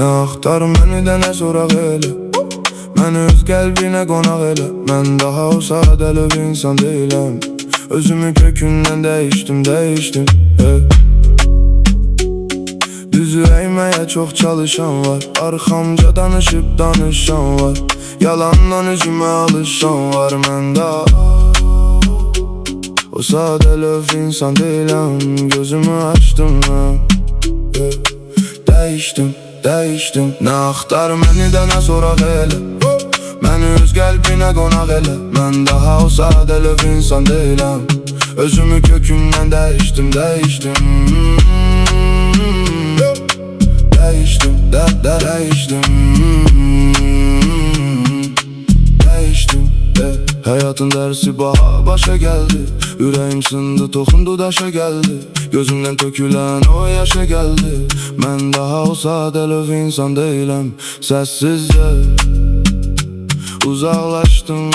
Nə axtar məni də nə soraq elə, məni öz qəlbinə qonaq elə. Mən daha o sadəlöv insan deyiləm, özümü kökündən dəyişdim Düzü əyməyə çox çalışan var, arxamca danışıb danışan var, yalandan üzümə alışan var. Mən daha o sadəlöv insan deyiləm, gözümü açdım mən Dəyişdim, nə axtar məni də nə soraq elə, məni öz qəlbinə qonaq elə. Mən daha o sadəlöv insan deyiləm, özümü kökündən dəyişdim Dəyişdim Həyatın dərsi başa gəldi, ürəyim sındı, toxundu daşa gəldi, gözümdən tökülən o yaşa gəldi. Mən daha o sadəlöv insan deyiləm, səssizcə uzaqlaşdım,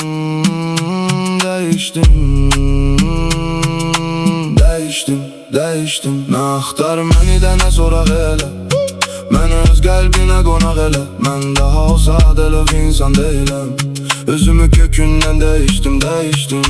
dəyişdim. Nə axtar məni də nə soraq elə, məni öz qəlbinə qonaq elə. Mən daha o sadəlöv insan deyiləm, özümü kökündən dəyişdim Dəyişdim